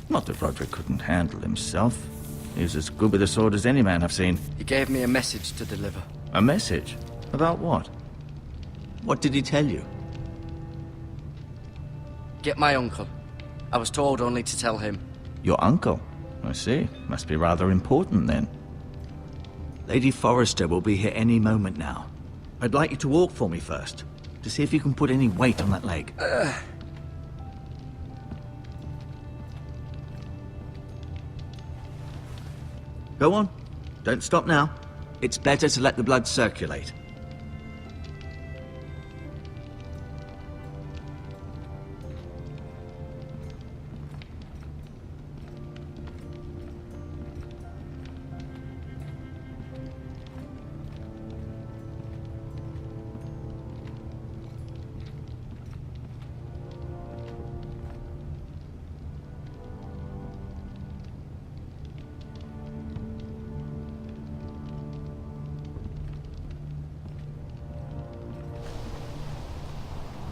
Not that Roderick couldn't handle himself. He was as good with a sword as any man I've seen. He gave me a message to deliver. A message? About what? What did he tell you? Get my uncle. I was told only to tell him. Your uncle? I see. Must be rather important then. Lady Forrester will be here any moment now. I'd like you to walk for me first, to see if you can put any weight on that leg. Go on. Don't stop now. It's better to let the blood circulate.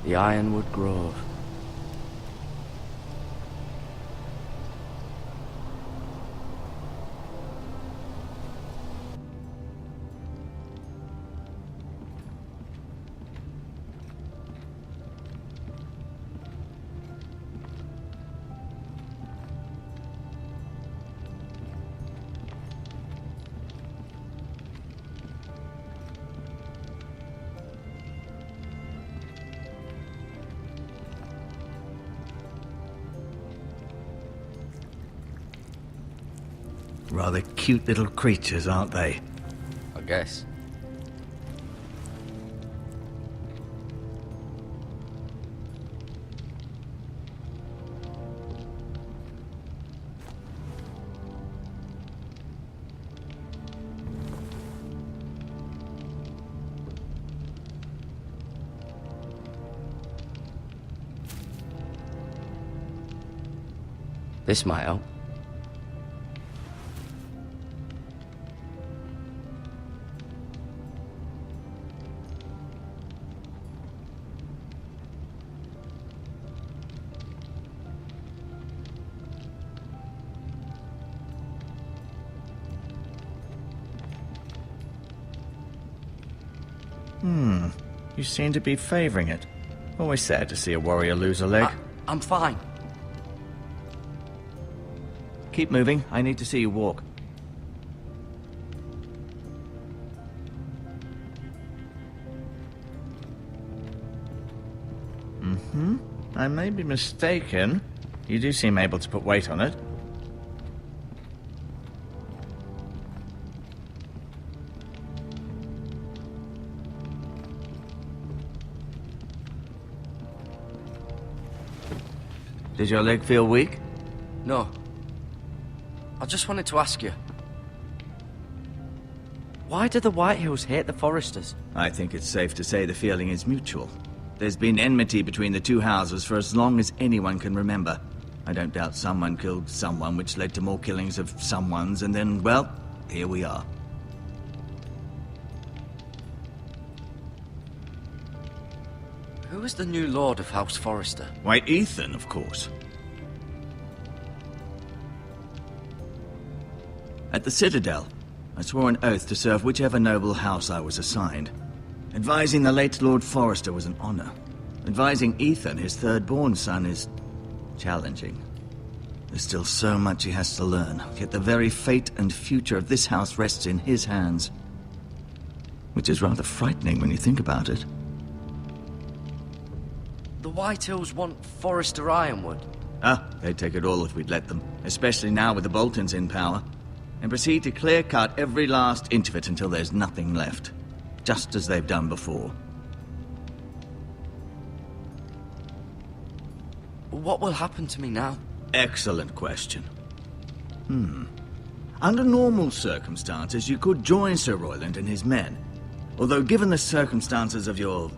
The Ironwood Grove. Rather cute little creatures, aren't they? I guess. This might help. You seem to be favoring it. Always sad to see a warrior lose a leg. I'm fine. Keep moving. I need to see you walk. I may be mistaken. You do seem able to put weight on it. Does your leg feel weak? No. I just wanted to ask you. Why do the Whitehills hate the Forresters? I think it's safe to say the feeling is mutual. There's been enmity between the two houses for as long as anyone can remember. I don't doubt someone killed someone, which led to more killings of someones, and then, well, here we are. Who is the new Lord of House Forrester? Why, Ethan, of course. At the Citadel, I swore an oath to serve whichever noble house I was assigned. Advising the late Lord Forrester was an honor. Advising Ethan, his third-born son, is challenging. There's still so much he has to learn, yet the very fate and future of this house rests in his hands. Which is rather frightening when you think about it. The Whitehills want Forrester Ironwood. They'd take it all if we'd let them, especially now with the Boltons in power, and proceed to clear-cut every last inch of it until there's nothing left, just as they've done before. What will happen to me now? Excellent question. Under normal circumstances, you could join Sir Royland and his men. Although given the circumstances of your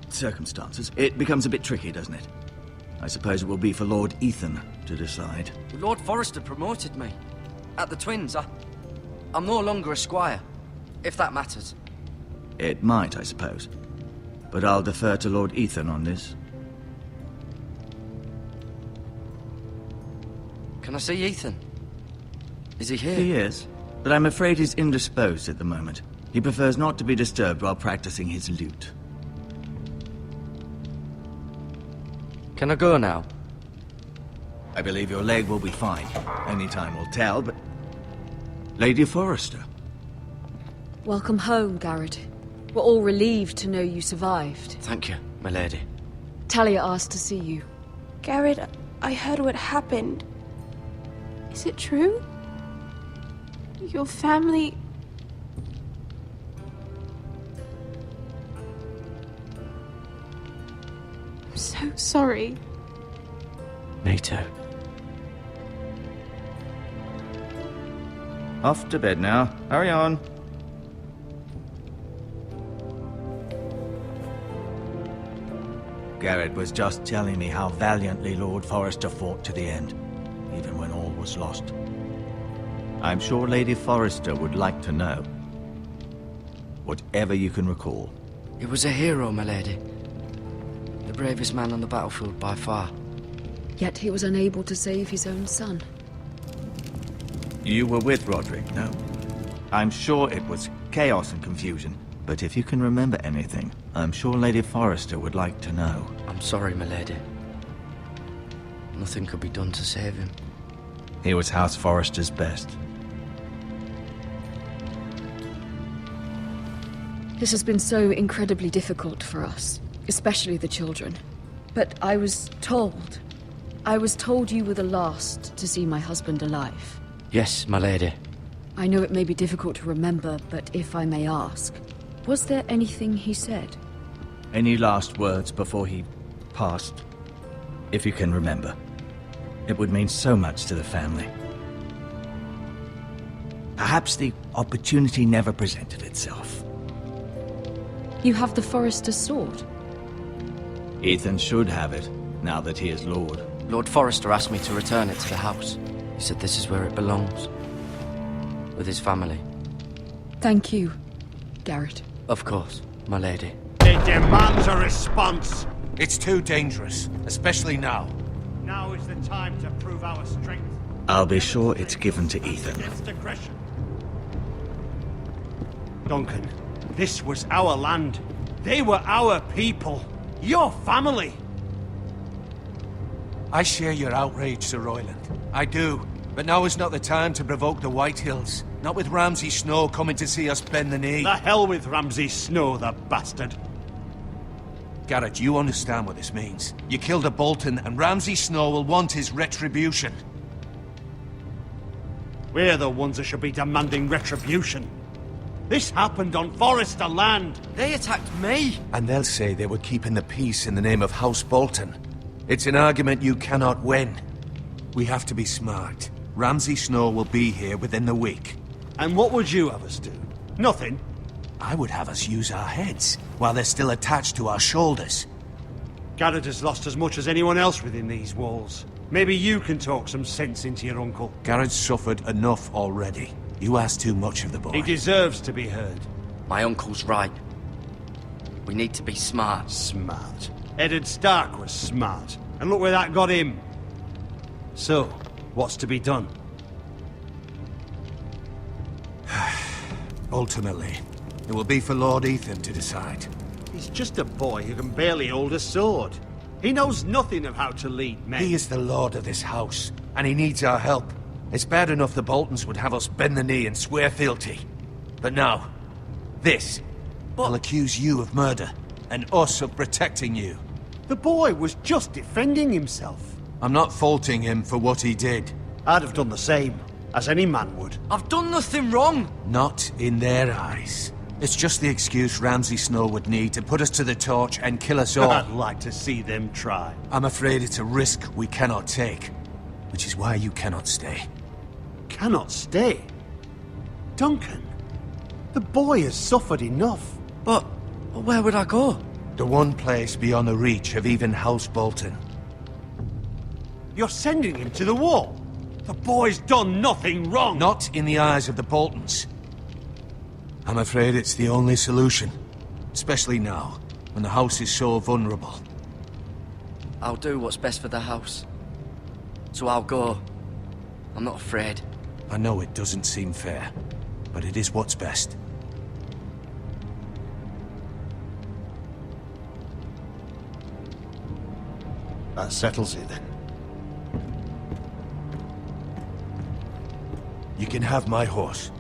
circumstances, it becomes a bit tricky, doesn't it? I suppose it will be for Lord Ethan to decide. Lord Forrester promoted me. At the Twins, I'm no longer a squire, if that matters. It might, I suppose. But I'll defer to Lord Ethan on this. Can I see Ethan? Is he here? He is, but I'm afraid he's indisposed at the moment. He prefers not to be disturbed while practicing his lute. Can I go now? I believe your leg will be fine. Only time will tell, but... Lady Forrester. Welcome home, Garrett. We're all relieved to know you survived. Thank you, my lady. Talia asked to see you. Garrett, I heard what happened. Is it true? Your family... I'm so sorry. Me too. Off to bed now. Hurry on. Garrett was just telling me how valiantly Lord Forrester fought to the end, even when all was lost. I'm sure Lady Forrester would like to know. Whatever you can recall. He was a hero, my lady. The bravest man on the battlefield by far. Yet he was unable to save his own son. You were with Roderick, no? I'm sure it was chaos and confusion, but if you can remember anything, I'm sure Lady Forrester would like to know. I'm sorry, my lady. Nothing could be done to save him. He was House Forrester's best. This has been so incredibly difficult for us, especially the children. But I was told you were the last to see my husband alive. Yes, my lady. I know it may be difficult to remember, but if I may ask, was there anything he said? Any last words before he passed? If you can remember. It would mean so much to the family. Perhaps the opportunity never presented itself. You have the Forrester's sword. Ethan should have it, now that he is Lord. Lord Forrester asked me to return it to the house. He said this is where it belongs. With his family. Thank you, Garrett. Of course, my lady. It demands a response. It's too dangerous, especially now. Now is the time to prove our strength. I'll be sure it's given to Ethan. Against aggression. Duncan, this was our land. They were our people. Your family. I share your outrage, Sir Royland. I do. But now is not the time to provoke the Whitehills. Not with Ramsay Snow coming to see us bend the knee. The hell with Ramsay Snow, the bastard. Garrett, you understand what this means. You killed a Bolton, and Ramsay Snow will want his retribution. We're the ones that should be demanding retribution. This happened on Forrester land. They attacked me! And they'll say they were keeping the peace in the name of House Bolton. It's an argument you cannot win. We have to be smart. Ramsay Snow will be here within the week. And what would you have us do? Nothing. I would have us use our heads, while they're still attached to our shoulders. Garrett has lost as much as anyone else within these walls. Maybe you can talk some sense into your uncle. Garrett's suffered enough already. You ask too much of the boy. He deserves to be heard. My uncle's right. We need to be smart. Smart. Eddard Stark was smart. And look where that got him. So, what's to be done? Ultimately, it will be for Lord Ethan to decide. He's just a boy who can barely hold a sword. He knows nothing of how to lead men. He is the lord of this house, and he needs our help. It's bad enough the Boltons would have us bend the knee and swear fealty. But now, this will accuse you of murder, and us of protecting you. The boy was just defending himself. I'm not faulting him for what he did. I'd have done the same, as any man would. I've done nothing wrong! Not in their eyes. It's just the excuse Ramsay Snow would need to put us to the torch and kill us all. I'd like to see them try. I'm afraid it's a risk we cannot take, which is why you cannot stay. Cannot stay? Duncan, the boy has suffered enough. But where would I go? The one place beyond the reach of even House Bolton. You're sending him to the wall. The boy's done nothing wrong. Not in the eyes of the Boltons. I'm afraid it's the only solution. Especially now, when the house is so vulnerable. I'll do what's best for the house. So I'll go. I'm not afraid. I know it doesn't seem fair, but it is what's best. That settles it then. You can have my horse,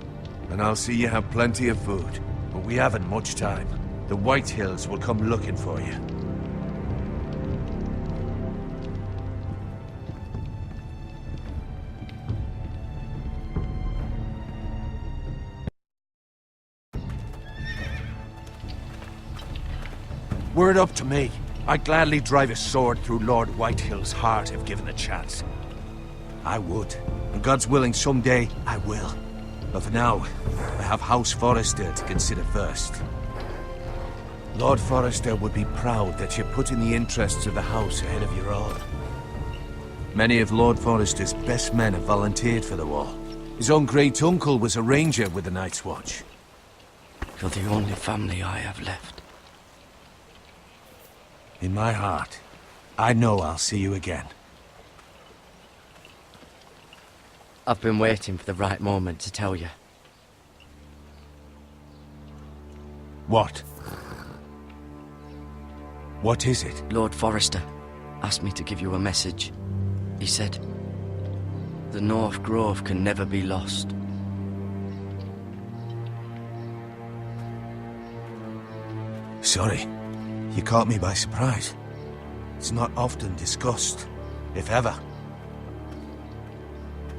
and I'll see you have plenty of food. But we haven't much time. The White Hills will come looking for you. Were it up to me, I'd gladly drive a sword through Lord Whitehill's heart if given the chance. I would. And God's willing, someday I will. But for now, I have House Forrester to consider first. Lord Forrester would be proud that you're putting the interests of the house ahead of your own. Many of Lord Forrester's best men have volunteered for the war. His own great-uncle was a ranger with the Night's Watch. You're the only family I have left. In my heart, I know I'll see you again. I've been waiting for the right moment to tell you. What? What is it? Lord Forrester asked me to give you a message. He said, the North Grove can never be lost. Sorry, you caught me by surprise. It's not often discussed, if ever.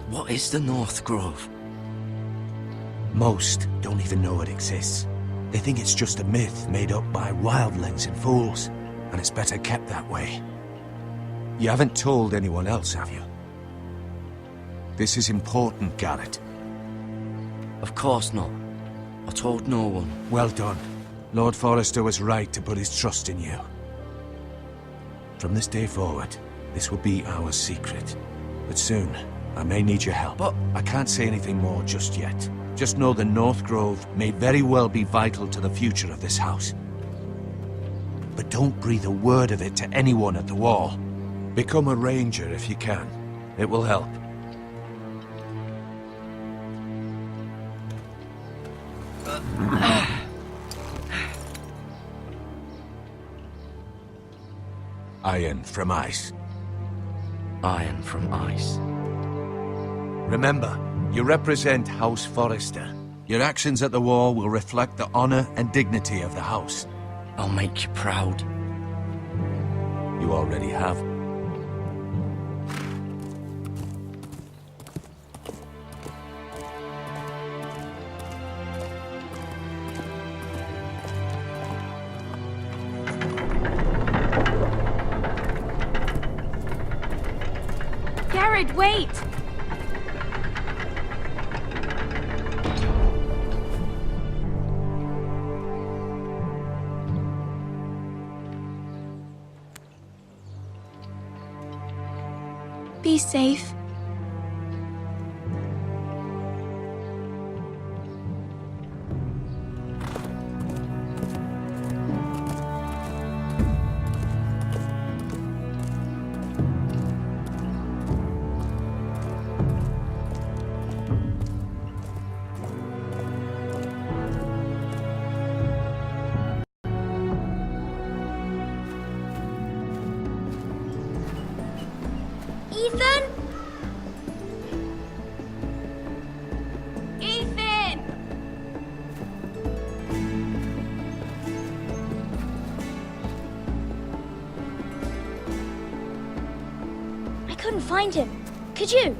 What is the North Grove? Most don't even know it exists. They think it's just a myth made up by wildlings and fools, and it's better kept that way. You haven't told anyone else, have you? This is important, Garrett. Of course not. I told no one. Well done. Lord Forrester was right to put his trust in you. From this day forward, this will be our secret. But soon, I may need your help. But I can't say anything more just yet. Just know the North Grove may very well be vital to the future of this house. But don't breathe a word of it to anyone at the wall. Become a ranger if you can. It will help. Iron from ice. Iron from ice. Remember, you represent House Forrester. Your actions at the war will reflect the honor and dignity of the house. I'll make you proud. You already have. Garrett, wait! Be safe. Ethan? Ethan! I couldn't find him. Could you?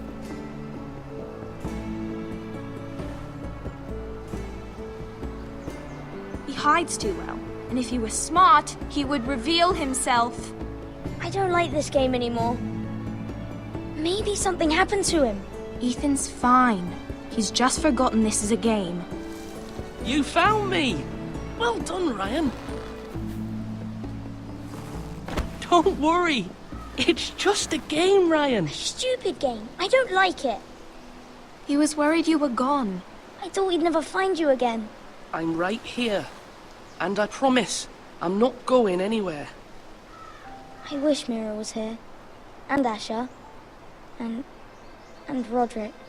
He hides too well, and if he was smart, he would reveal himself. I don't like this game anymore. Maybe something happened to him. Ethan's fine. He's just forgotten this is a game. You found me! Well done, Ryan. Don't worry. It's just a game, Ryan. Stupid game. I don't like it. He was worried you were gone. I thought we'd never find you again. I'm right here. And I promise, I'm not going anywhere. I wish Mira was here. And Asher. And And Roderick.